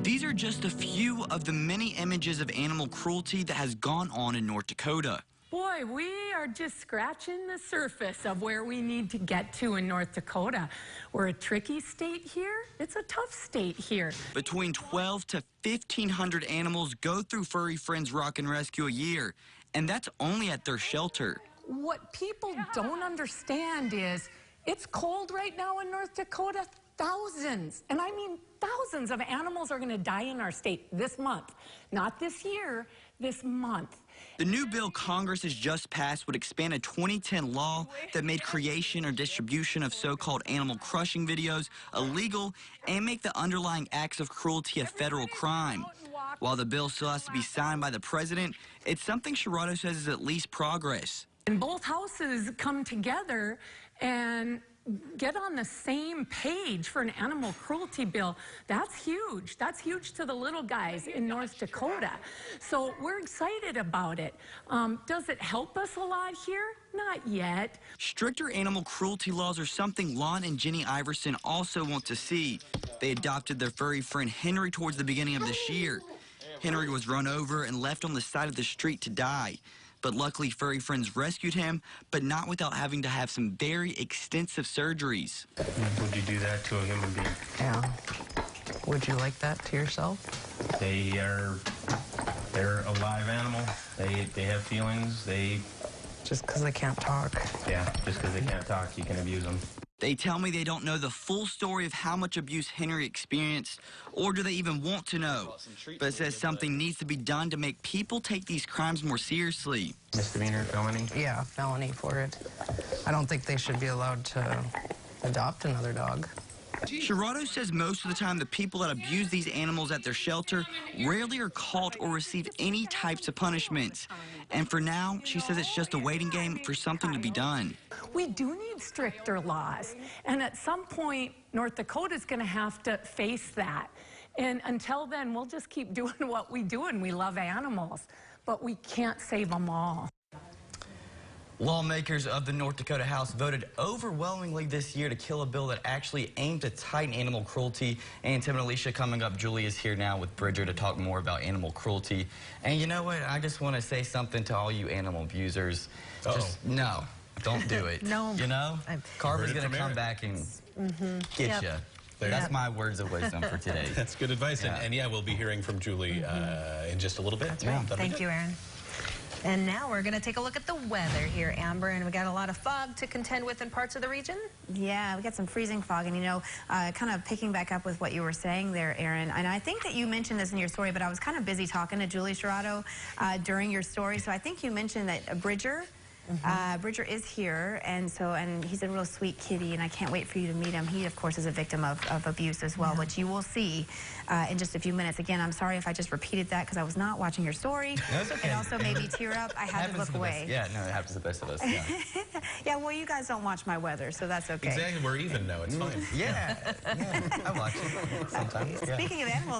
These are just a few of the many images of animal cruelty that has gone on in North Dakota. Boy, we are just scratching the surface of where we need to get to in North Dakota. We're a tricky state here. It's a tough state here. Between 12 to 1,500 animals go through Furry Friends Rock and Rescue a year, and that's only at their shelter. What people don't understand is it's cold right now in North Dakota. Thousands, and I mean thousands of animals are going to die in our state this month. Not this year, this month. The new bill Congress has just passed would expand a 2010 law that made creation or distribution of so-called animal crushing videos illegal and make the underlying acts of cruelty a federal crime. While the bill still has to be signed by the president, it's something Sherrod says is at least progress. And both houses come together and get on the same page for an animal cruelty bill. That's huge. That's huge to the little guys in North Dakota. So we're excited about it. Does it help us a lot here? Not yet. Stricter animal cruelty laws are something Lon and Jenny Iverson also want to see. They adopted their furry friend Henry towards the beginning of this year. Henry was run over and left on the side of the street to die. But luckily, furry friends rescued him, but not without having to have some very extensive surgeries. Would you do that to a human being? Yeah. Would you like that to yourself? They're a live animal. They have feelings. Just because they can't talk. Yeah, just because they can't talk, you can abuse them. They tell me they don't know the full story of how much abuse Henry experienced, or do they even want to know. But it says something needs to be done to make people take these crimes more seriously. Misdemeanor, felony? Yeah, felony for it. I don't think they should be allowed to adopt another dog. Sherrod says most of the time the people that abuse these animals at their shelter rarely are caught or receive any types of punishments. And for now, she says it's just a waiting game for something to be done. We do need stricter laws. And at some point, North Dakota's going to have to face that. And until then, we'll just keep doing what we do, and we love animals. But we can't save them all. Lawmakers of the North Dakota House voted overwhelmingly this year to kill a bill that actually aimed to tighten animal cruelty. And Tim and Alicia coming up. Julie is here now with Bridger to talk more about animal cruelty. And you know what? I just want to say something to all you animal abusers. Just no, don't do it. No. You know? Carver's going to come back and get you. That's my words of wisdom for today. That's good advice. Yeah. And yeah, we'll be hearing from Julie in just a little bit. That's right. Thank you, Aaron. And now we're going to take a look at the weather here, Amber, and we got a lot of fog to contend with in parts of the region. Yeah, we got some freezing fog, and you know, kind of picking back up with what you were saying there, Aaron, and I think that you mentioned this in your story, but I was kind of busy talking to Julie Sherrod during your story, so I think you mentioned that Bridger, Bridger is here, and he's a real sweet kitty, and I can't wait for you to meet him. He, of course, is a victim of abuse as well, which you will see in just a few minutes. Again, I'm sorry if I just repeated that because I was not watching your story. No, it's okay. It also made me tear up. I had to look away. Yeah, no, it happens to the best of us. Yeah. Yeah, well, you guys don't watch my weather, so that's okay. Exactly, we're even now. It's fine. Yeah, I watch it sometimes. Speaking of animals,